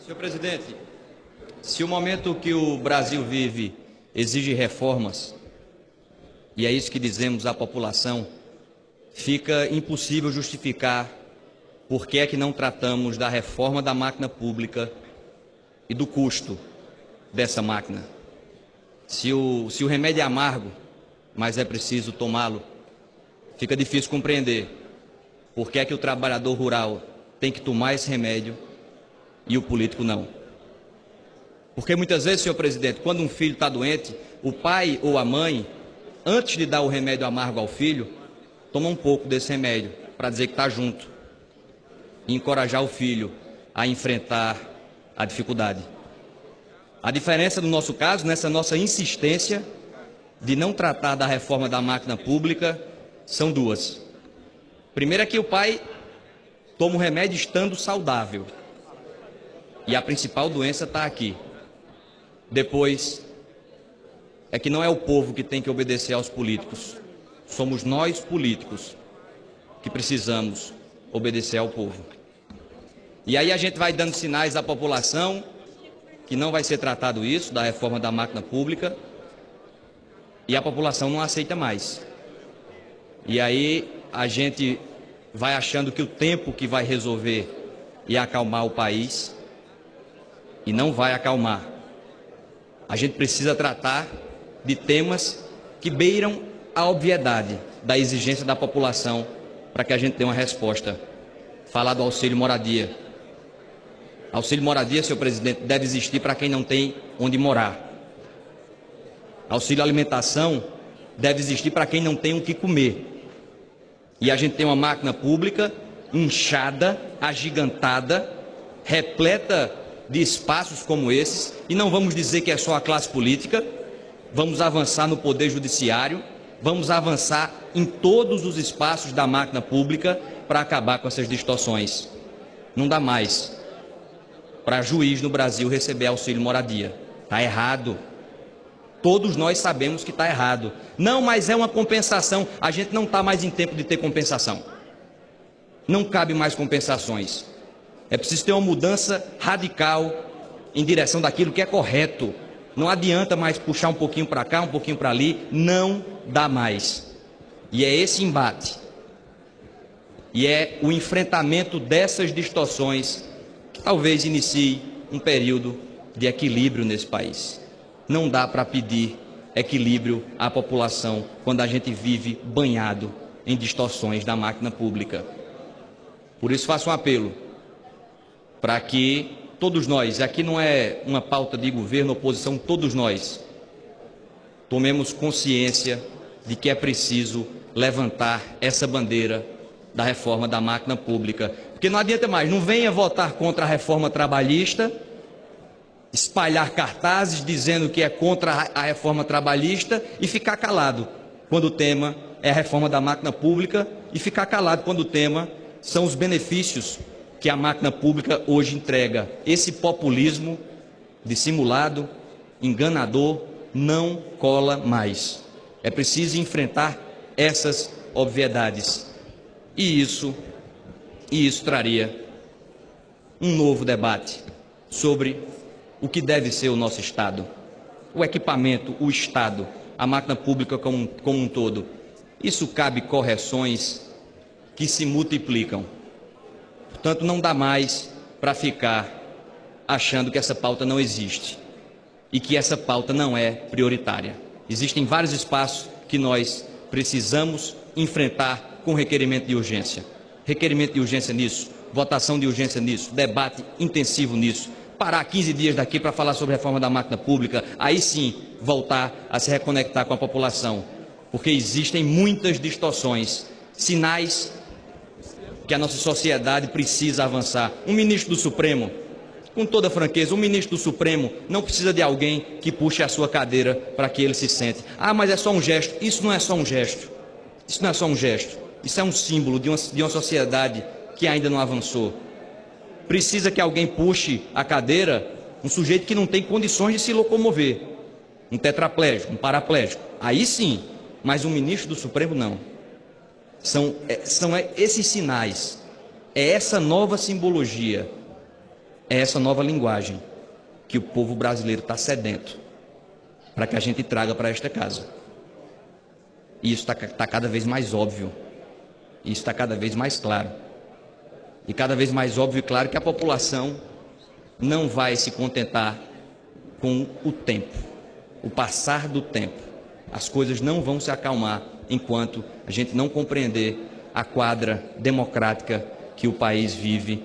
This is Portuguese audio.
Senhor presidente, se o momento que o Brasil vive exige reformas, e é isso que dizemos à população, fica impossível justificar por que é que não tratamos da reforma da máquina pública e do custo dessa máquina. Se o remédio é amargo, mas é preciso tomá-lo, fica difícil compreender por que é que o trabalhador rural tem que tomar esse remédio e o político não. Porque muitas vezes, senhor presidente, quando um filho está doente, o pai ou a mãe, antes de dar o remédio amargo ao filho, toma um pouco desse remédio para dizer que está junto e encorajar o filho a enfrentar a dificuldade. A diferença no nosso caso, nessa nossa insistência de não tratar da reforma da máquina pública, são duas. Primeiro é que o pai toma o remédio estando saudável. E a principal doença está aqui. Depois, é que não é o povo que tem que obedecer aos políticos. Somos nós, políticos, que precisamos obedecer ao povo. E aí a gente vai dando sinais à população que não vai ser tratado isso, da reforma da máquina pública, e a população não aceita mais. E aí a gente vai achando que o tempo que vai resolver e acalmar o país, e não vai acalmar. A gente precisa tratar de temas que beiram a obviedade da exigência da população para que a gente dê uma resposta. Falar do auxílio moradia. Auxílio moradia, senhor presidente, deve existir para quem não tem onde morar. Auxílio alimentação deve existir para quem não tem o que comer. E a gente tem uma máquina pública inchada, agigantada, repleta de espaços como esses, e não vamos dizer que é só a classe política, vamos avançar no poder judiciário, vamos avançar em todos os espaços da máquina pública para acabar com essas distorções. Não dá mais para juiz no Brasil receber auxílio moradia. Está errado. Todos nós sabemos que está errado. Não, mas é uma compensação. A gente não está mais em tempo de ter compensação. Não cabe mais compensações. É preciso ter uma mudança radical em direção daquilo que é correto. Não adianta mais puxar um pouquinho para cá, um pouquinho para ali. Não dá mais. E é esse embate. E é o enfrentamento dessas distorções que talvez inicie um período de equilíbrio nesse país. Não dá para pedir equilíbrio à população quando a gente vive banhado em distorções da máquina pública. Por isso faço um apelo para que todos nós, aqui não é uma pauta de governo, oposição, todos nós tomemos consciência de que é preciso levantar essa bandeira da reforma da máquina pública. Porque não adianta mais, não venha votar contra a reforma trabalhista, espalhar cartazes dizendo que é contra a reforma trabalhista e ficar calado quando o tema é a reforma da máquina pública e ficar calado quando o tema são os benefícios que a máquina pública hoje entrega. Esse populismo dissimulado, enganador, não cola mais. É preciso enfrentar essas obviedades. E isso traria um novo debate sobre o que deve ser o nosso Estado. O equipamento, o Estado, a máquina pública como um todo. Isso cabe correções que se multiplicam. Portanto, não dá mais para ficar achando que essa pauta não existe e que essa pauta não é prioritária. Existem vários espaços que nós precisamos enfrentar com requerimento de urgência. Requerimento de urgência nisso, votação de urgência nisso, debate intensivo nisso. Parar 15 dias daqui para falar sobre a reforma da máquina pública, aí sim voltar a se reconectar com a população. Porque existem muitas distorções, sinais que a nossa sociedade precisa avançar. Um ministro do Supremo, com toda franqueza, um ministro do Supremo não precisa de alguém que puxe a sua cadeira para que ele se sente. Ah, mas é só um gesto. Isso não é só um gesto. Isso não é só um gesto. Isso é um símbolo de uma sociedade que ainda não avançou. Precisa que alguém puxe a cadeira, um sujeito que não tem condições de se locomover. Um tetraplégico, um paraplégico. Aí sim, mas um ministro do Supremo não. São esses sinais, é essa nova simbologia É essa nova linguagem que o povo brasileiro está sedento para que a gente traga para esta casa. E isso está cada vez mais óbvio. Isso está cada vez mais claro. E cada vez mais óbvio e claro que a população não vai se contentar com o tempo, o passar do tempo. As coisas não vão se acalmar enquanto a gente não compreender a quadra democrática que o país vive